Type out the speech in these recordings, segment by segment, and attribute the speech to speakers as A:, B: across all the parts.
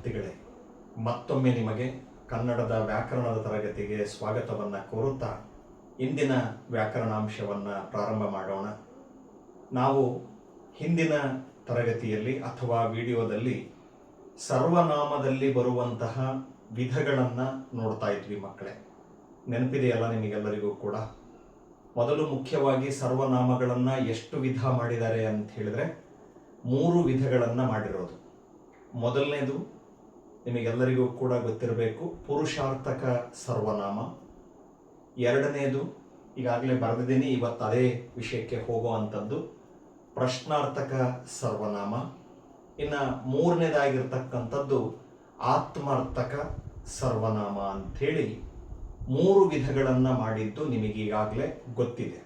A: ವಿದ್ಯಾರ್ಥಿಗಳೇ, ಮತ್ತೊಮ್ಮೆ ನಿಮಗೆ ಕನ್ನಡದ ವ್ಯಾಕರಣದ ತರಗತಿಗೆ ಸ್ವಾಗತವನ್ನು ಕೋರುತ್ತಾ ಇಂದಿನ ವ್ಯಾಕರಣಾಂಶವನ್ನು ಪ್ರಾರಂಭ ಮಾಡೋಣ. ನಾವು ಹಿಂದಿನ ತರಗತಿಯಲ್ಲಿ ಅಥವಾ ವಿಡಿಯೋದಲ್ಲಿ ಸರ್ವನಾಮದಲ್ಲಿ ಬರುವಂತಹ ವಿಧಗಳನ್ನು ನೋಡ್ತಾ ಇದ್ವಿ ಮಕ್ಕಳೇ. ನೆನಪಿದೆಯಲ್ಲ ನಿಮಗೆಲ್ಲರಿಗೂ ಕೂಡ? ಮೊದಲು ಮುಖ್ಯವಾಗಿ ಸರ್ವನಾಮಗಳನ್ನು ಎಷ್ಟು ವಿಧ ಮಾಡಿದ್ದಾರೆ ಅಂತ ಹೇಳಿದ್ರೆ 3 ವಿಧಗಳನ್ನು ಮಾಡಿರೋದು. ಮೊದಲನೇದು ನಿಮಗೆಲ್ಲರಿಗೂ ಕೂಡ ಗೊತ್ತಿರಬೇಕು, ಪುರುಷಾರ್ಥಕ ಸರ್ವನಾಮ. ಎರಡನೇದು ಈಗಾಗಲೇ ಬರೆದಿದ್ದೀನಿ, ಇವತ್ತು ಅದೇ ವಿಷಯಕ್ಕೆ ಹೋಗುವಂಥದ್ದು, ಪ್ರಶ್ನಾರ್ಥಕ ಸರ್ವನಾಮ. ಇನ್ನು ಮೂರನೇದಾಗಿರ್ತಕ್ಕಂಥದ್ದು ಆತ್ಮಾರ್ಥಕ ಸರ್ವನಾಮ ಅಂಥೇಳಿ 3 ವಿಧಗಳನ್ನು ಮಾಡಿದ್ದು ನಿಮಗೀಗಾಗಲೇ ಗೊತ್ತಿದೆ.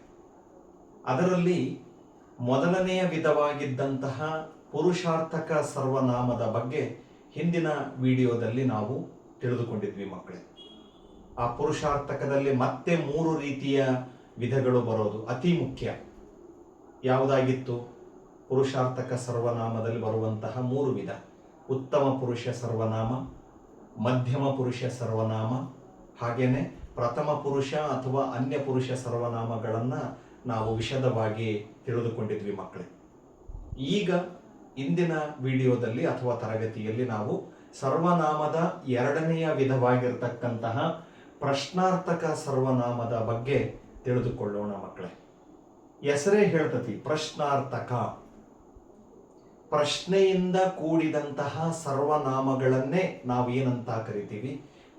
A: ಅದರಲ್ಲಿ ಮೊದಲನೆಯ ವಿಧವಾಗಿದ್ದಂತಹ ಪುರುಷಾರ್ಥಕ ಸರ್ವನಾಮದ ಬಗ್ಗೆ ಹಿಂದಿನ ವಿಡಿಯೋದಲ್ಲಿ ನಾವು ತಿಳಿದುಕೊಂಡಿದ್ವಿ ಮಕ್ಕಳೇ. ಆ ಪುರುಷಾರ್ಥಕದಲ್ಲಿ ಮತ್ತೆ 3 ರೀತಿಯ ವಿಧಗಳು ಬರೋದು ಅತಿ ಮುಖ್ಯ. ಯಾವುದಾಗಿತ್ತು? ಪುರುಷಾರ್ಥಕ ಸರ್ವನಾಮದಲ್ಲಿ ಬರುವಂತಹ 3 ವಿಧ: ಉತ್ತಮ ಪುರುಷ ಸರ್ವನಾಮ, ಮಧ್ಯಮ ಪುರುಷ ಸರ್ವನಾಮ, ಹಾಗೇನೆ ಪ್ರಥಮ ಪುರುಷ ಅಥವಾ ಅನ್ಯ ಪುರುಷ ಸರ್ವನಾಮಗಳನ್ನು ನಾವು ವಿಶದವಾಗಿ ತಿಳಿದುಕೊಂಡಿದ್ವಿ ಮಕ್ಕಳೇ. ಈಗ ಇಂದಿನ ವಿಡಿಯೋದಲ್ಲಿ ಅಥವಾ ತರಗತಿಯಲ್ಲಿ ನಾವು ಸರ್ವನಾಮದ ಎರಡನೆಯ ವಿಧವಾಗಿರ್ತಕ್ಕಂತಹ ಪ್ರಶ್ನಾರ್ಥಕ ಸರ್ವನಾಮದ ಬಗ್ಗೆ ತಿಳಿದುಕೊಳ್ಳೋಣ ಮಕ್ಕಳೇ. ಹೆಸರೇ ಹೇಳ್ತತಿ ಪ್ರಶ್ನಾರ್ಥಕ. ಪ್ರಶ್ನೆಯಿಂದ ಕೂಡಿದಂತಹ ಸರ್ವನಾಮಗಳನ್ನೇ ನಾವೇನಂತ ಕರಿತೀವಿ?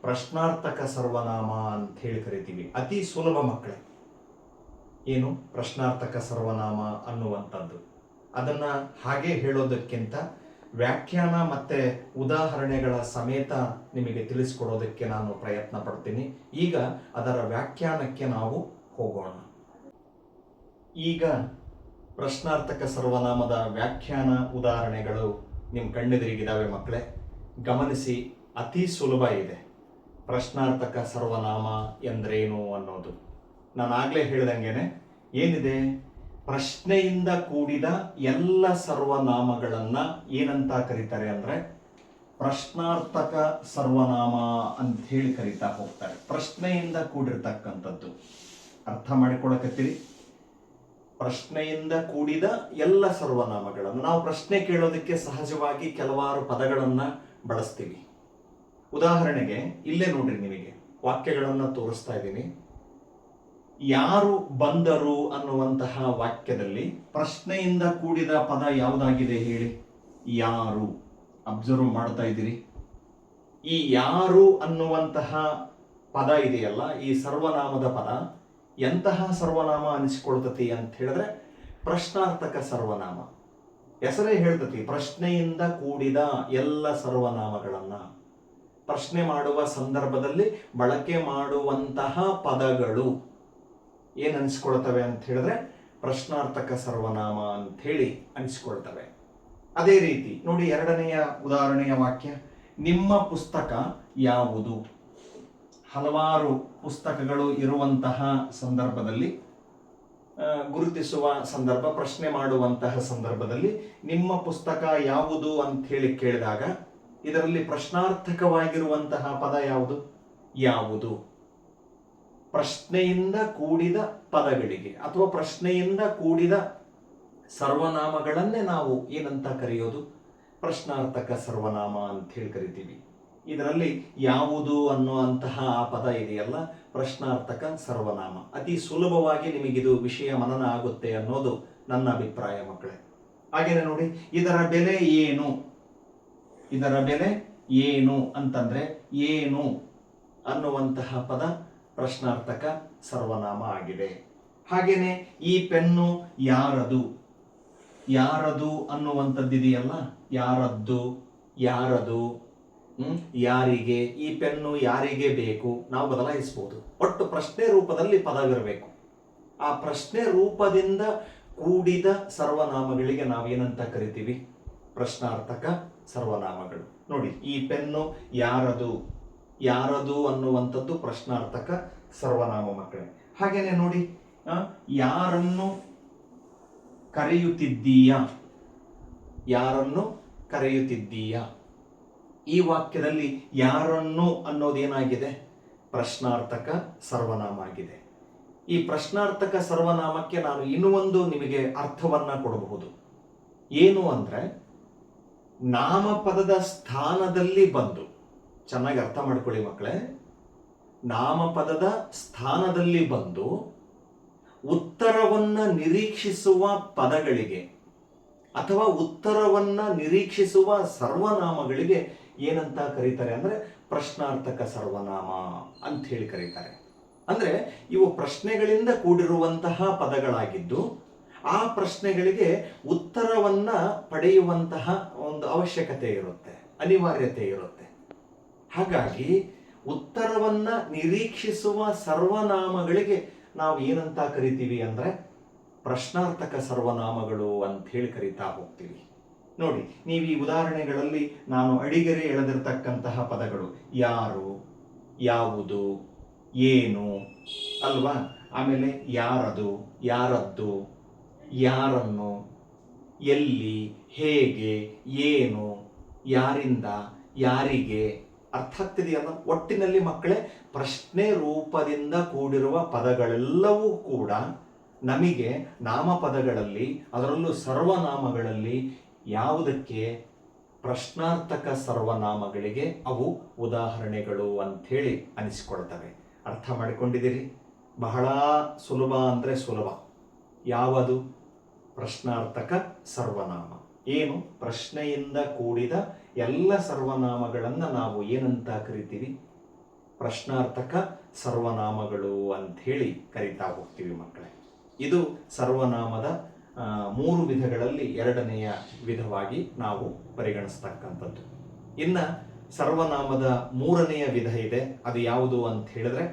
A: ಪ್ರಶ್ನಾರ್ಥಕ ಸರ್ವನಾಮ ಅಂತ ಹೇಳಿ ಕರಿತೀವಿ. ಅತಿ ಸುಲಭ ಮಕ್ಕಳೇ ಏನು ಪ್ರಶ್ನಾರ್ಥಕ ಸರ್ವನಾಮ ಅನ್ನುವಂಥದ್ದು. ಅದನ್ನ ಹಾಗೆ ಹೇಳೋದಕ್ಕಿಂತ ವ್ಯಾಖ್ಯಾನ ಮತ್ತೆ ಉದಾಹರಣೆಗಳ ಸಮೇತ ನಿಮಗೆ ತಿಳಿಸ್ಕೊಡೋದಕ್ಕೆ ನಾನು ಪ್ರಯತ್ನ ಪಡ್ತೀನಿ. ಈಗ ಅದರ ವ್ಯಾಖ್ಯಾನಕ್ಕೆ ನಾವು ಹೋಗೋಣ. ಈಗ ಪ್ರಶ್ನಾರ್ಥಕ ಸರ್ವನಾಮದ ವ್ಯಾಖ್ಯಾನ ಉದಾಹರಣೆಗಳು ನಿಮ್ಮ ಕಣ್ಣೆದುರಿಗಿದ್ದಾವೆ ಮಕ್ಕಳೇ. ಗಮನಿಸಿ, ಅತಿ ಸುಲಭ ಇದೆ. ಪ್ರಶ್ನಾರ್ಥಕ ಸರ್ವನಾಮ ಎಂದ್ರೇನು ಅನ್ನೋದು ನಾನು ಆಗ್ಲೇ ಹೇಳ್ದಂಗೆನೆ ಏನಿದೆ, ಪ್ರಶ್ನೆಯಿಂದ ಕೂಡಿದ ಎಲ್ಲ ಸರ್ವನಾಮಗಳನ್ನ ಏನಂತ ಕರೀತಾರೆ ಅಂದ್ರೆ ಪ್ರಶ್ನಾರ್ಥಕ ಸರ್ವನಾಮ ಅಂತ ಹೇಳಿ ಕರೀತಾ ಹೋಗ್ತಾರೆ. ಪ್ರಶ್ನೆಯಿಂದ ಕೂಡಿರ್ತಕ್ಕಂಥದ್ದು ಅರ್ಥ ಮಾಡಿಕೊಳ್ಳಕತ್ತೀರಿ? ಪ್ರಶ್ನೆಯಿಂದ ಕೂಡಿದ ಎಲ್ಲ ಸರ್ವನಾಮಗಳನ್ನು ನಾವು ಪ್ರಶ್ನೆ ಕೇಳೋದಕ್ಕೆ ಸಹಜವಾಗಿ ಕೆಲವಾರು ಪದಗಳನ್ನ ಬಳಸ್ತೀವಿ. ಉದಾಹರಣೆಗೆ ಇಲ್ಲೇ ನೋಡ್ರಿ, ನಿಮಗೆ ವಾಕ್ಯಗಳನ್ನು ತೋರಿಸ್ತಾ ಇದ್ದೀನಿ. ಯಾರು ಬಂದರು ಅನ್ನುವಂತಹ ವಾಕ್ಯದಲ್ಲಿ ಪ್ರಶ್ನೆಯಿಂದ ಕೂಡಿದ ಪದ ಯಾವುದಾಗಿದೆ ಹೇಳಿ? ಯಾರು. ಅಬ್ಸರ್ವ್ ಮಾಡ್ತಾ ಇದ್ದೀರಿ? ಈ ಯಾರು ಅನ್ನುವಂತಹ ಪದ ಇದೆಯಲ್ಲ, ಈ ಸರ್ವನಾಮದ ಪದ ಎಂತಹ ಸರ್ವನಾಮ ಅನಿಸಿಕೊಳ್ತತಿ ಅಂತ ಹೇಳಿದ್ರೆ ಪ್ರಶ್ನಾರ್ಥಕ ಸರ್ವನಾಮ. ಹೆಸರೇ ಹೇಳ್ತತಿ, ಪ್ರಶ್ನೆಯಿಂದ ಕೂಡಿದ ಎಲ್ಲ ಸರ್ವನಾಮಗಳನ್ನ ಪ್ರಶ್ನೆ ಮಾಡುವ ಸಂದರ್ಭದಲ್ಲಿ ಬಳಕೆ ಮಾಡುವಂತಹ ಪದಗಳು ಏನ್ ಅನಿಸ್ಕೊಳ್ತವೆ ಅಂತ ಹೇಳಿದ್ರೆ ಪ್ರಶ್ನಾರ್ಥಕ ಸರ್ವನಾಮ ಅಂತ ಹೇಳಿ ಅನಿಸ್ಕೊಳ್ತವೆ. ಅದೇ ರೀತಿ ನೋಡಿ, ಎರಡನೆಯ ಉದಾಹರಣೆಯ ವಾಕ್ಯ, ನಿಮ್ಮ ಪುಸ್ತಕ ಯಾವುದು. ಹಲವಾರು ಪುಸ್ತಕಗಳು ಇರುವಂತಹ ಸಂದರ್ಭದಲ್ಲಿ ಗುರುತಿಸುವ ಸಂದರ್ಭ, ಪ್ರಶ್ನೆ ಮಾಡುವಂತಹ ಸಂದರ್ಭದಲ್ಲಿ ನಿಮ್ಮ ಪುಸ್ತಕ ಯಾವುದು ಅಂತ ಹೇಳಿ ಕೇಳಿದಾಗ ಇದರಲ್ಲಿ ಪ್ರಶ್ನಾರ್ಥಕವಾಗಿರುವಂತಹ ಪದ ಯಾವುದು? ಯಾವುದು. ಪ್ರಶ್ನೆಯಿಂದ ಕೂಡಿದ ಪದಗಳಿಗೆ ಅಥವಾ ಪ್ರಶ್ನೆಯಿಂದ ಕೂಡಿದ ಸರ್ವನಾಮಗಳನ್ನೇ ನಾವು ಏನಂತ ಕರೆಯೋದು? ಪ್ರಶ್ನಾರ್ಥಕ ಸರ್ವನಾಮ ಅಂತ ಹೇಳಿ ಕರಿತೀವಿ. ಇದರಲ್ಲಿ ಯಾವುದು ಅನ್ನುವಂತಹ ಆ ಪದ ಇದೆಯಲ್ಲ, ಪ್ರಶ್ನಾರ್ಥಕ ಸರ್ವನಾಮ. ಅತಿ ಸುಲಭವಾಗಿ ನಿಮಗಿದು ವಿಷಯ ಮನನ ಆಗುತ್ತೆ ಅನ್ನೋದು ನನ್ನ ಅಭಿಪ್ರಾಯ ಮಕ್ಕಳೇ. ಹಾಗೇನೆ ನೋಡಿ, ಇದರ ಬೆಲೆ ಏನು. ಇದರ ಬೆಲೆ ಏನು ಅಂತಂದ್ರೆ ಏನು ಅನ್ನುವಂತಹ ಪದ ಪ್ರಶ್ನಾರ್ಥಕ ಸರ್ವನಾಮ ಆಗಿದೆ. ಹಾಗೇನೆ ಈ ಪೆನ್ನು ಯಾರದು. ಯಾರದು ಅನ್ನುವಂಥದ್ದಿದೆಯಲ್ಲ, ಯಾರದ್ದು, ಯಾರದು, ಯಾರಿಗೆ. ಈ ಪೆನ್ನು ಯಾರಿಗೆ ಬೇಕು ನಾವು ಬದಲಾಯಿಸಬಹುದು. ಒಟ್ಟು ಪ್ರಶ್ನೆ ರೂಪದಲ್ಲಿ ಪದವಿರಬೇಕು. ಆ ಪ್ರಶ್ನೆ ರೂಪದಿಂದ ಕೂಡಿದ ಸರ್ವನಾಮಗಳಿಗೆ ನಾವೇನಂತ ಕರಿತೀವಿ? ಪ್ರಶ್ನಾರ್ಥಕ ಸರ್ವನಾಮಗಳು. ನೋಡಿ, ಈ ಪೆನ್ನು ಯಾರದು. ಯಾರದು ಅನ್ನುವಂಥದ್ದು ಪ್ರಶ್ನಾರ್ಥಕ ಸರ್ವನಾಮ ಮಕ್ಕಳೇ. ಹಾಗೇನೆ ನೋಡಿ, ಯಾರನ್ನು ಕರೆಯುತ್ತಿದ್ದೀಯಾ. ಯಾರನ್ನು ಕರೆಯುತ್ತಿದ್ದೀಯಾ. ಈ ವಾಕ್ಯದಲ್ಲಿ ಯಾರನ್ನು ಅನ್ನೋದೇನಾಗಿದೆ? ಪ್ರಶ್ನಾರ್ಥಕ ಸರ್ವನಾಮ ಆಗಿದೆ. ಈ ಪ್ರಶ್ನಾರ್ಥಕ ಸರ್ವನಾಮಕ್ಕೆ ನಾನು ಇನ್ನೂ ಒಂದು ನಿಮಗೆ ಅರ್ಥವನ್ನ ಕೊಡಬಹುದು. ಏನು ಅಂದ್ರೆ, ನಾಮಪದದ ಸ್ಥಾನದಲ್ಲಿ ಬಂದು, ಚೆನ್ನಾಗಿ ಅರ್ಥ ಮಾಡ್ಕೊಳ್ಳಿ ಮಕ್ಕಳೇ, ನಾಮಪದದ ಸ್ಥಾನದಲ್ಲಿ ಬಂದು ಉತ್ತರವನ್ನ ನಿರೀಕ್ಷಿಸುವ ಪದಗಳಿಗೆ ಅಥವಾ ಉತ್ತರವನ್ನ ನಿರೀಕ್ಷಿಸುವ ಸರ್ವನಾಮಗಳಿಗೆ ಏನಂತ ಕರೀತಾರೆ ಅಂದ್ರೆ ಪ್ರಶ್ನಾರ್ಥಕ ಸರ್ವನಾಮ ಅಂತ ಹೇಳಿ ಕರೀತಾರೆ. ಅಂದ್ರೆ ಇವು ಪ್ರಶ್ನೆಗಳಿಂದ ಕೂಡಿರುವಂತಹ ಪದಗಳಾಗಿದ್ದು, ಆ ಪ್ರಶ್ನೆಗಳಿಗೆ ಉತ್ತರವನ್ನ ಪಡೆಯುವಂತಹ ಒಂದು ಅವಶ್ಯಕತೆ ಇರುತ್ತೆ, ಅನಿವಾರ್ಯತೆ ಇರುತ್ತೆ. ಹಾಗಾಗಿ ಉತ್ತರವನ್ನ ನಿರೀಕ್ಷಿಸುವ ಸರ್ವನಾಮಗಳಿಗೆ ನಾವು ಏನಂತ ಕರಿತೀವಿ ಅಂದ್ರೆ ಪ್ರಶ್ನಾರ್ಥಕ ಸರ್ವನಾಮಗಳು ಅಂತ ಹೇಳಿ ಕರೀತಾ ಹೋಗ್ತೀವಿ. ನೋಡಿ, ನೀವು ಈ ಉದಾಹರಣೆಗಳಲ್ಲಿ ನಾನು ಅಡಿಗೆರೆ ಎಳೆದಿರ್ತಕ್ಕಂತಹ ಪದಗಳು ಯಾರು, ಯಾವುದು, ಏನು ಅಲ್ವಾ, ಆಮೇಲೆ ಯಾರದು, ಯಾರದ್ದು, ಯಾರನ್ನು, ಎಲ್ಲಿ, ಹೇಗೆ, ಏನು, ಯಾರಿಂದ, ಯಾರಿಗೆ, ಅರ್ಥ ಆಗ್ತಿದೆಯಲ್ಲ? ಒಟ್ಟಿನಲ್ಲಿ ಮಕ್ಕಳೇ, ಪ್ರಶ್ನೆ ರೂಪದಿಂದ ಕೂಡಿರುವ ಪದಗಳೆಲ್ಲವೂ ಕೂಡ ನಮಗೆ ನಾಮಪದಗಳಲ್ಲಿ, ಅದರಲ್ಲೂ ಸರ್ವನಾಮಗಳಲ್ಲಿ ಯಾವುದಕ್ಕೆ? ಪ್ರಶ್ನಾರ್ಥಕ ಸರ್ವನಾಮಗಳಿಗೆ ಅವು ಉದಾಹರಣೆಗಳು ಅಂಥೇಳಿ ಅನಿಸಿಕೊಳ್ತವೆ. ಅರ್ಥ ಮಾಡಿಕೊಂಡಿದ್ದೀರಿ? ಬಹಳ ಸುಲಭ ಅಂದರೆ ಸುಲಭ. ಯಾವುದು? ಪ್ರಶ್ನಾರ್ಥಕ ಸರ್ವನಾಮ. ಏನು? ಪ್ರಶ್ನೆಯಿಂದ ಕೂಡಿದ ಎಲ್ಲ ಸರ್ವನಾಮಗಳನ್ನು ನಾವು ಏನಂತ ಕರಿತೀವಿ? ಪ್ರಶ್ನಾರ್ಥಕ ಸರ್ವನಾಮಗಳು ಅಂಥೇಳಿ ಕರಿತಾ ಹೋಗ್ತೀವಿ ಮಕ್ಕಳೇ. ಇದು ಸರ್ವನಾಮದ 3 ವಿಧಗಳಲ್ಲಿ 2ನೆಯ ವಿಧವಾಗಿ ನಾವು ಪರಿಗಣಿಸ್ತಕ್ಕಂಥದ್ದು. ಇನ್ನ ಸರ್ವನಾಮದ 3ನೆಯ ವಿಧ ಇದೆ. ಅದು ಯಾವುದು ಅಂತ ಹೇಳಿದ್ರೆ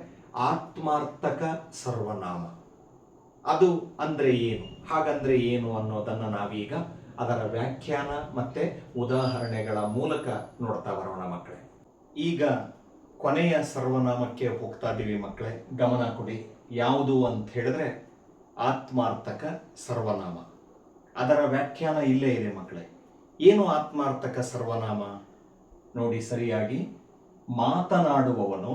A: ಆತ್ಮಾರ್ಥಕ ಸರ್ವನಾಮ. ಅದು ಅಂದ್ರೆ ಏನು, ಹಾಗಂದ್ರೆ ಏನು ಅನ್ನೋದನ್ನ ನಾವೀಗ ಅದರ ವ್ಯಾಖ್ಯಾನ ಮತ್ತೆ ಉದಾಹರಣೆಗಳ ಮೂಲಕ ನೋಡ್ತಾ ಬರೋಣ ಮಕ್ಕಳೇ. ಈಗ ಕೊನೆಯ ಸರ್ವನಾಮಕ್ಕೆ ಹೋಗ್ತಾ ಇದ್ದೀವಿ ಮಕ್ಕಳೇ, ಗಮನ ಕೊಡಿ. ಯಾವುದು ಅಂತ ಹೇಳಿದ್ರೆ ಆತ್ಮಾರ್ಥಕ ಸರ್ವನಾಮ. ಅದರ ವ್ಯಾಖ್ಯಾನ ಇಲ್ಲೇ ಇದೆ ಮಕ್ಕಳೇ. ಏನು ಆತ್ಮಾರ್ಥಕ ಸರ್ವನಾಮ? ನೋಡಿ ಸರಿಯಾಗಿ. ಮಾತನಾಡುವವನು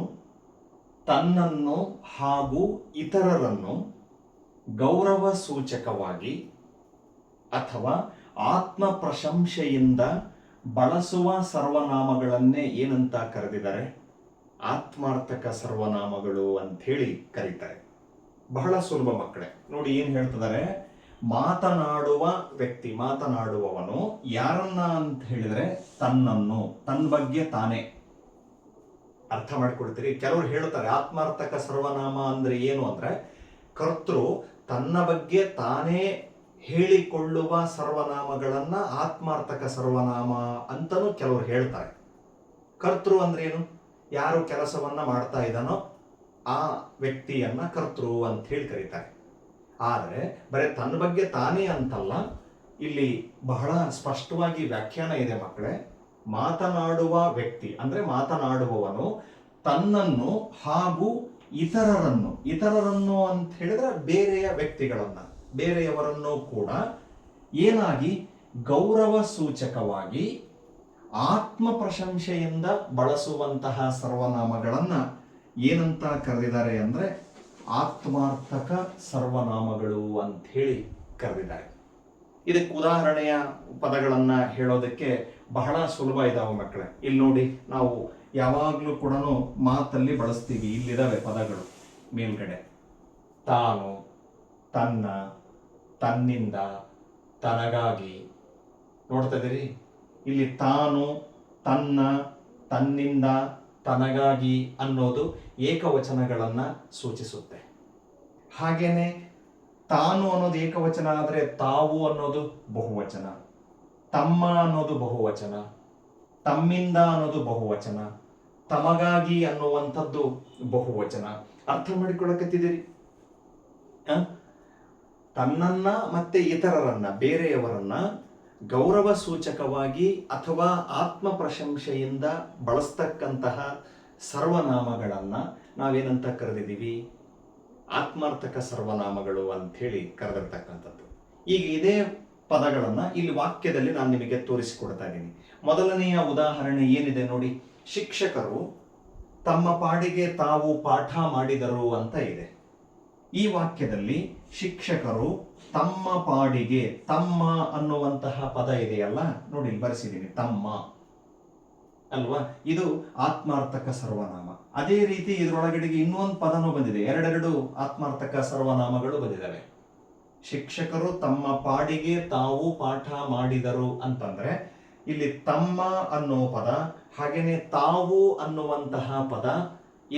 A: ತನ್ನನ್ನು ಹಾಗೂ ಇತರರನ್ನು ಗೌರವ ಸೂಚಕವಾಗಿ ಅಥವಾ ಆತ್ಮ ಪ್ರಶಂಸೆಯಿಂದ ಬಳಸುವ ಸರ್ವನಾಮಗಳನ್ನೇ ಏನಂತ ಕರೆದಿದ್ದಾರೆ? ಆತ್ಮಾರ್ಥಕ ಸರ್ವನಾಮಗಳು ಅಂಥೇಳಿ ಕರೀತಾರೆ. ಬಹಳ ಸುಲಭ ಮಕ್ಕಳೇ. ನೋಡಿ ಏನು ಹೇಳ್ತಿದ್ದಾರೆ. ಮಾತನಾಡುವ ವ್ಯಕ್ತಿ, ಮಾತನಾಡುವವನು ಯಾರನ್ನ ಅಂತ ಹೇಳಿದ್ರೆ ತನ್ನನ್ನು, ತನ್ನ ಬಗ್ಗೆ ತಾನೇ. ಅರ್ಥ ಮಾಡಿಕೊಡ್ತೀರಿ? ಕೆಲವರು ಹೇಳ್ತಾರೆ ಆತ್ಮಾರ್ಥಕ ಸರ್ವನಾಮ ಅಂದ್ರೆ ಏನು ಅಂದ್ರೆ ಕರ್ತೃ ತನ್ನ ಬಗ್ಗೆ ತಾನೇ ಹೇಳಿಕೊಳ್ಳುವ ಸರ್ವನಾಮಗಳನ್ನ ಆತ್ಮಾರ್ಥಕ ಸರ್ವನಾಮ ಅಂತಲೂ ಕೆಲವರು ಹೇಳ್ತಾರೆ. ಕರ್ತೃ ಅಂದ್ರೇನು? ಯಾರು ಕೆಲಸವನ್ನ ಮಾಡ್ತಾ ಇದ್ದಾನೋ ಆ ವ್ಯಕ್ತಿಯನ್ನ ಕರ್ತೃ ಅಂತ ಹೇಳಿ ಕರೀತಾರೆ. ಆದರೆ ಬರೀ ತನ್ನ ಬಗ್ಗೆ ತಾನೇ ಅಂತಲ್ಲ, ಇಲ್ಲಿ ಬಹಳ ಸ್ಪಷ್ಟವಾಗಿ ವ್ಯಾಖ್ಯಾನ ಇದೆ ಮಕ್ಕಳೇ. ಮಾತನಾಡುವ ವ್ಯಕ್ತಿ ಅಂದ್ರೆ ಮಾತನಾಡುವವನು ತನ್ನನ್ನು ಹಾಗೂ ಇತರರನ್ನು, ಇತರರನ್ನು ಅಂತ ಹೇಳಿದ್ರೆ ಬೇರೆಯ ವ್ಯಕ್ತಿಗಳನ್ನ, ಬೇರೆಯವರನ್ನು ಕೂಡ ಏನಾಗಿ ಗೌರವ ಸೂಚಕವಾಗಿ ಆತ್ಮ ಪ್ರಶಂಸೆಯಿಂದ ಬಳಸುವಂತಹ ಸರ್ವನಾಮಗಳನ್ನ ಏನಂತ ಕರೆದಿದ್ದಾರೆ ಅಂದ್ರೆ ಆತ್ಮಾರ್ಥಕ ಸರ್ವನಾಮಗಳು ಅಂತ ಹೇಳಿ ಕರೆದಿದ್ದಾರೆ. ಇದಕ್ಕೆ ಉದಾಹರಣೆಯ ಪದಗಳನ್ನ ಹೇಳೋದಕ್ಕೆ ಬಹಳ ಸುಲಭ ಇದಾವೆ ಮಕ್ಕಳೇ. ಇಲ್ಲಿ ನೋಡಿ, ನಾವು ಯಾವಾಗ್ಲೂ ಕೂಡ ಮಾತಲ್ಲಿ ಬಳಸ್ತೀವಿ. ಇಲ್ಲಿದಾವೆ ಪದಗಳು ಮೇಲ್ಗಡೆ. ತಾನು, ತನ್ನ, ತನ್ನಿಂದ, ತನಗಾಗಿ. ನೋಡ್ತಾ ಇದ್ದೀರಿ? ಇಲ್ಲಿ ತಾನು, ತನ್ನ, ತನ್ನಿಂದ, ತನಗಾಗಿ ಅನ್ನೋದು ಏಕವಚನಗಳನ್ನ ಸೂಚಿಸುತ್ತೆ. ಹಾಗೇನೆ ತಾನು ಅನ್ನೋದು ಏಕವಚನ ಆದರೆ ತಾವು ಅನ್ನೋದು ಬಹುವಚನ, ತಮ್ಮ ಅನ್ನೋದು ಬಹುವಚನ, ತಮ್ಮಿಂದ ಅನ್ನೋದು ಬಹುವಚನ, ತಮಗಾಗಿ ಅನ್ನುವಂಥದ್ದು ಬಹುವಚನ. ಅರ್ಥ ಮಾಡಿಕೊಳ್ಳಕತ್ತಿದ್ದೀರಿ? ತನ್ನನ್ನ ಮತ್ತೆ ಇತರರನ್ನ, ಬೇರೆಯವರನ್ನ ಗೌರವ ಸೂಚಕವಾಗಿ ಅಥವಾ ಆತ್ಮ ಪ್ರಶಂಸೆಯಿಂದ ಬಳಸ್ತಕ್ಕಂತಹ ಸರ್ವನಾಮಗಳನ್ನ ನಾವೇನಂತ ಕರೆದಿದ್ದೀವಿ? ಆತ್ಮಾರ್ಥಕ ಸರ್ವನಾಮಗಳು ಅಂಥೇಳಿ ಕರೆದಿರ್ತಕ್ಕಂಥದ್ದು. ಈಗ ಇದೇ ಪದಗಳನ್ನು ಇಲ್ಲಿ ವಾಕ್ಯದಲ್ಲಿ ನಾನು ನಿಮಗೆ ತೋರಿಸಿಕೊಡ್ತಾ ಇದ್ದೀನಿ. ಮೊದಲನೆಯ ಉದಾಹರಣೆ ಏನಿದೆ ನೋಡಿ, ಶಿಕ್ಷಕರು ತಮ್ಮ ಪಾಡಿಗೆ ತಾವು ಪಾಠ ಮಾಡಿದರು ಅಂತ ಇದೆ. ಈ ವಾಕ್ಯದಲ್ಲಿ ಶಿಕ್ಷಕರು ತಮ್ಮ ಪಾಡಿಗೆ, ತಮ್ಮ ಅನ್ನುವಂತಹ ಪದ ಇದೆಯಲ್ಲ ನೋಡಿ, ಬರೆಸಿದ್ದೀನಿ ತಮ್ಮ ಅಲ್ವಾ, ಇದು ಆತ್ಮಾರ್ಥಕ ಸರ್ವನಾಮ. ಅದೇ ರೀತಿ ಇದರೊಳಗಡೆಗೆ ಇನ್ನೊಂದು ಪದನೂ ಬಂದಿದೆ, ಎರಡೆರಡು ಆತ್ಮಾರ್ಥಕ ಸರ್ವನಾಮಗಳು ಬಂದಿದ್ದಾವೆ. ಶಿಕ್ಷಕರು ತಮ್ಮ ಪಾಡಿಗೆ ತಾವು ಪಾಠ ಮಾಡಿದರು ಅಂತಂದ್ರೆ ಇಲ್ಲಿ ತಮ್ಮ ಅನ್ನೋ ಪದ ಹಾಗೇನೆ ತಾವು ಅನ್ನುವಂತಹ ಪದ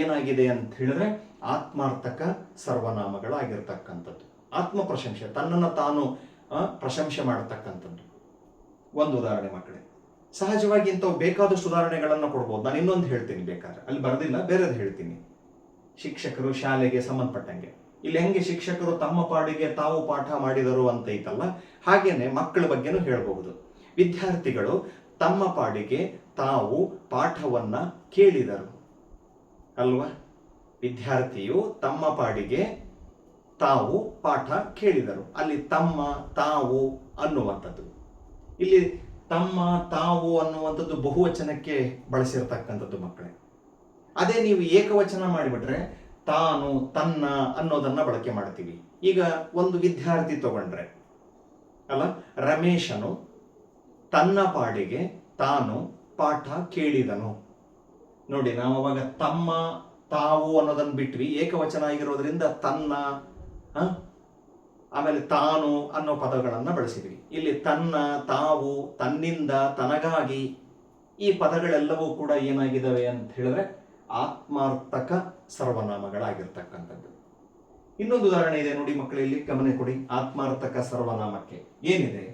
A: ಏನಾಗಿದೆ ಅಂತ ಹೇಳಿದ್ರೆ ಆತ್ಮಾರ್ಥಕ ಸರ್ವನಾಮಗಳಾಗಿರ್ತಕ್ಕಂಥದ್ದು. ಆತ್ಮ ಪ್ರಶಂಸೆ, ತನ್ನನ್ನು ತಾನು ಪ್ರಶಂಸೆ ಮಾಡತಕ್ಕಂಥದ್ದು. ಒಂದು ಉದಾಹರಣೆ ಮಕ್ಕಳೇ, ಸಹಜವಾಗಿ ಇಂಥವು ಬೇಕಾದಷ್ಟು ಉದಾಹರಣೆಗಳನ್ನು ಕೊಡ್ಬೋದು. ನಾನು ಇನ್ನೊಂದು ಹೇಳ್ತೀನಿ, ಬೇಕಾದ್ರೆ ಅಲ್ಲಿ ಬರೆದಿಲ್ಲ, ಬೇರೆದು ಹೇಳ್ತೀನಿ. ಶಿಕ್ಷಕರು ಶಾಲೆಗೆ ಸಂಬಂಧಪಟ್ಟಂಗೆ ಇಲ್ಲಿ ಹೆಂಗೆ ಶಿಕ್ಷಕರು ತಮ್ಮ ಪಾಡಿಗೆ ತಾವು ಪಾಠ ಮಾಡಿದರು ಅಂತ ಐತಲ್ಲ, ಹಾಗೇನೆ ಮಕ್ಕಳ ಬಗ್ಗೆನೂ ಹೇಳಬಹುದು. ವಿದ್ಯಾರ್ಥಿಗಳು ತಮ್ಮ ಪಾಡಿಗೆ ತಾವು ಪಾಠವನ್ನ ಕೇಳಿದರು ಅಲ್ವಾ. ವಿದ್ಯಾರ್ಥಿಯು ತಮ್ಮ ಪಾಡಿಗೆ ತಾವು ಪಾಠ ಕೇಳಿದರು. ಅಲ್ಲಿ ತಮ್ಮ ತಾವು ಅನ್ನುವಂಥದ್ದು, ಇಲ್ಲಿ ತಮ್ಮ ತಾವು ಅನ್ನುವಂಥದ್ದು ಬಹುವಚನಕ್ಕೆ ಬಳಸಿರ್ತಕ್ಕಂಥದ್ದು ಮಕ್ಕಳೇ. ಅದೇ ನೀವು ಏಕವಚನ ಮಾಡಿಬಿಟ್ರೆ ತಾನು ತನ್ನ ಅನ್ನೋದನ್ನ ಬಳಕೆ ಮಾಡ್ತೀವಿ. ಈಗ ಒಂದು ವಿದ್ಯಾರ್ಥಿ ತಗೊಂಡ್ರೆ ಅಲ್ಲ, ರಮೇಶನು ತನ್ನ ಪಾಡಿಗೆ ತಾನು ಪಾಠ ಕೇಳಿದನು. ನೋಡಿ, ನಾವು ಅವಾಗ ತಮ್ಮ ತಾವು ಅನ್ನೋದನ್ನ ಬಿಟ್ವಿ, ಏಕವಚನ ಆಗಿರೋದ್ರಿಂದ ತನ್ನ ಆಮೇಲೆ ತಾನು ಅನ್ನೋ ಪದಗಳನ್ನ ಬಳಸಿದ್ವಿ. ಇಲ್ಲಿ ತನ್ನ, ತಾವು, ತನ್ನಿಂದ, ತನಗಾಗಿ ಈ ಪದಗಳೆಲ್ಲವೂ ಕೂಡ ಏನಾಗಿದ್ದಾವೆ ಅಂತ ಹೇಳಿದ್ರೆ ಆತ್ಮಾರ್ಥಕ ಸರ್ವನಾಮಗಳಾಗಿರ್ತಕ್ಕಂಥದ್ದು. ಇನ್ನೊಂದು ಉದಾಹರಣೆ ಇದೆ ನೋಡಿ ಮಕ್ಕಳೇ, ಇಲ್ಲಿ ಗಮನ ಕೊಡಿ. ಆತ್ಮಾರ್ಥಕ ಸರ್ವನಾಮಕ್ಕೆ ಏನಿದೆ,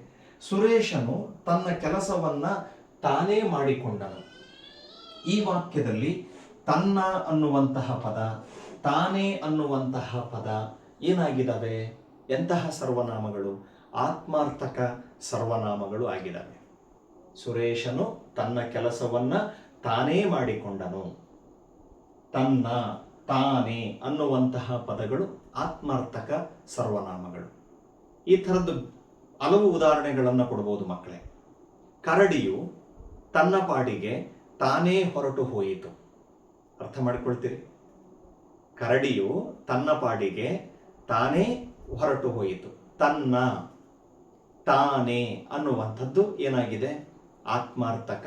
A: ಸುರೇಶನು ತನ್ನ ಕೆಲಸವನ್ನ ತಾನೇ ಮಾಡಿಕೊಂಡನು. ಈ ವಾಕ್ಯದಲ್ಲಿ ತನ್ನ ಅನ್ನುವಂತಹ ಪದ, ತಾನೇ ಅನ್ನುವಂತಹ ಪದ ಏನಾಗಿದ್ದಾವೆ? ಎಂತಹ ಸರ್ವನಾಮಗಳು? ಆತ್ಮಾರ್ಥಕ ಸರ್ವನಾಮಗಳು ಆಗಿದ್ದಾವೆ. ಸುರೇಶನು ತನ್ನ ಕೆಲಸವನ್ನ ತಾನೇ ಮಾಡಿಕೊಂಡನು. ತನ್ನ, ತಾನೇ ಅನ್ನುವಂತಹ ಪದಗಳು ಆತ್ಮಾರ್ಥಕ ಸರ್ವನಾಮಗಳು. ಈ ಥರದ್ದು ಹಲವು ಉದಾಹರಣೆಗಳನ್ನು ಕೊಡಬಹುದು ಮಕ್ಕಳೇ. ಕರಡಿಯು ತನ್ನ ಪಾಡಿಗೆ ತಾನೇ ಹೊರಟು ಹೋಯಿತು. ಅರ್ಥ ಮಾಡಿಕೊಳ್ತೀರಿ? ಕರಡಿಯು ತನ್ನ ಪಾಡಿಗೆ ತಾನೇ ಹೊರಟು ಹೋಯಿತು. ತನ್ನ, ತಾನೇ ಅನ್ನುವಂಥದ್ದು ಏನಾಗಿದೆ? ಆತ್ಮಾರ್ಥಕ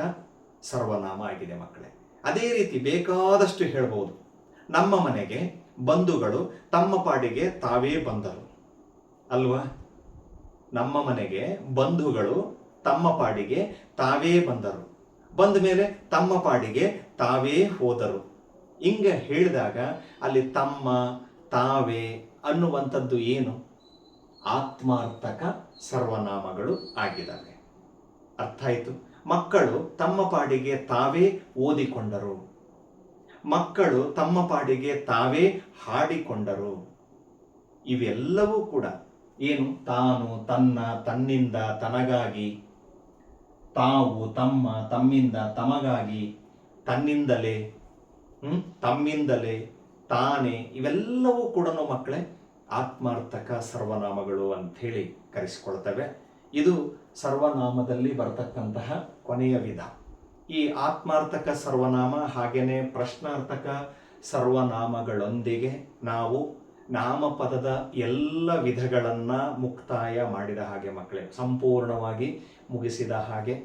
A: ಸರ್ವನಾಮ ಆಗಿದೆ ಮಕ್ಕಳೇ. ಅದೇ ರೀತಿ ಬೇಕಾದಷ್ಟು ಹೇಳ್ಬೋದು. ನಮ್ಮ ಮನೆಗೆ ಬಂಧುಗಳು ತಮ್ಮ ಪಾಡಿಗೆ ತಾವೇ ಬಂದರು ಅಲ್ವಾ. ನಮ್ಮ ಮನೆಗೆ ಬಂಧುಗಳು ತಮ್ಮ ಪಾಡಿಗೆ ತಾವೇ ಬಂದರು, ಬಂದ ಮೇಲೆ ತಮ್ಮ ಪಾಡಿಗೆ ತಾವೇ ಹೋದರು. ಹಿಂಗೆ ಹೇಳಿದಾಗ ಅಲ್ಲಿ ತಮ್ಮ, ತಾವೇ ಅನ್ನುವಂಥದ್ದು ಏನು? ಆತ್ಮಾರ್ಥಕ ಸರ್ವನಾಮಗಳು ಆಗಿದ್ದಾವೆ. ಅರ್ಥ ಆಯ್ತು? ಮಕ್ಕಳು ತಮ್ಮ ಪಾಡಿಗೆ ತಾವೇ ಓದಿಕೊಂಡರು. ಮಕ್ಕಳು ತಮ್ಮ ಪಾಡಿಗೆ ತಾವೇ ಹಾಡಿಕೊಂಡರು. ಇವೆಲ್ಲವೂ ಕೂಡ ಏನು? ತಾನು, ತನ್ನ, ತನ್ನಿಂದ, ತನಗಾಗಿ, ತಾವು, ತಮ್ಮ, ತಮ್ಮಿಂದ, ತಮಗಾಗಿ, ತನ್ನಿಂದಲೇ, ತಮ್ಮಿಂದಲೇ, ತಾನೇ, ಇವೆಲ್ಲವೂ ಕೂಡ ಮಕ್ಕಳೇ ಆತ್ಮಾರ್ಥಕ ಸರ್ವನಾಮಗಳು ಅಂಥೇಳಿ ಕರೆಸಿಕೊಳ್ತವೆ. ಇದು ಸರ್ವನಾಮದಲ್ಲಿ ಬರ್ತಕ್ಕಂತಹ ಕೊನೆಯ ವಿಧ. ಈ ಆತ್ಮಾರ್ಥಕ ಸರ್ವನಾಮ ಹಾಗೇನೆ ಪ್ರಶ್ನಾರ್ಥಕ ಸರ್ವನಾಮಗಳೊಂದಿಗೆ ನಾವು ನಾಮಪದದ ಎಲ್ಲ ವಿಧಗಳನ್ನ ಮುಕ್ತಾಯ ಮಾಡಿದ ಹಾಗೆ ಮಕ್ಕಳೇ, ಸಂಪೂರ್ಣವಾಗಿ ಮುಗಿಸಿದ ಹಾಗೆ.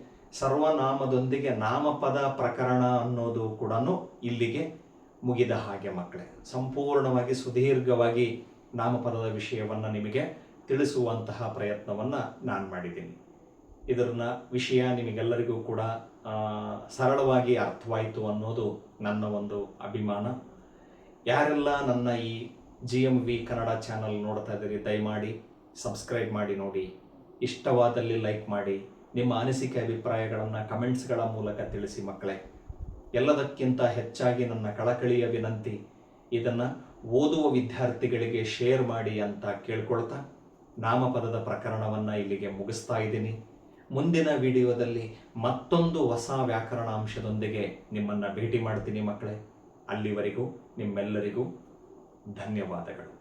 A: ಸರ್ವನಾಮದೊಂದಿಗೆ ನಾಮಪದ ಪ್ರಕರಣ ಅನ್ನೋದು ಕೂಡ ಇಲ್ಲಿಗೆ ಮುಗಿದ ಹಾಗೆ ಮಕ್ಕಳೇ. ಸಂಪೂರ್ಣವಾಗಿ ಸುದೀರ್ಘವಾಗಿ ನಾಮಪದದ ವಿಷಯವನ್ನು ನಿಮಗೆ ತಿಳಿಸುವಂತಹ ಪ್ರಯತ್ನವನ್ನು ನಾನು ಮಾಡಿದ್ದೀನಿ. ಇದರ ವಿಷಯ ನಿಮಗೆಲ್ಲರಿಗೂ ಕೂಡ ಸರಳವಾಗಿ ಅರ್ಥವಾಯಿತು ಅನ್ನೋದು ನನ್ನ ಒಂದು ಅಭಿಮಾನ. ಯಾರೆಲ್ಲ ನನ್ನ ಈ GMV ಕನ್ನಡ ಚಾನಲ್ ನೋಡ್ತಾ ಇದ್ದೀರಿ, ದಯಮಾಡಿ ಸಬ್ಸ್ಕ್ರೈಬ್ ಮಾಡಿ ನೋಡಿ. ಇಷ್ಟವಾದಲ್ಲಿ ಲೈಕ್ ಮಾಡಿ. ನಿಮ್ಮ ಅನಿಸಿಕೆ ಅಭಿಪ್ರಾಯಗಳನ್ನು ಕಮೆಂಟ್ಸ್ಗಳ ಮೂಲಕ ತಿಳಿಸಿ ಮಕ್ಕಳೇ. ಎಲ್ಲದಕ್ಕಿಂತ ಹೆಚ್ಚಾಗಿ ನನ್ನ ಕಳಕಳಿಯ ವಿನಂತಿ, ಇದನ್ನು ಓದುವ ವಿದ್ಯಾರ್ಥಿಗಳಿಗೆ ಶೇರ್ ಮಾಡಿ ಅಂತ ಕೇಳ್ಕೊಳ್ತಾ ನಾಮಪದದ ಪ್ರಕರಣವನ್ನು ಇಲ್ಲಿಗೆ ಮುಗಿಸ್ತಾ ಇದ್ದೀನಿ. ಮುಂದಿನ ವಿಡಿಯೋದಲ್ಲಿ ಮತ್ತೊಂದು ಹೊಸ ವ್ಯಾಕರಣಾಂಶದೊಂದಿಗೆ ನಿಮ್ಮನ್ನು ಭೇಟಿ ಮಾಡ್ತೀನಿ ಮಕ್ಕಳೇ. ಅಲ್ಲಿವರೆಗೂ ನಿಮ್ಮೆಲ್ಲರಿಗೂ ಧನ್ಯವಾದಗಳು.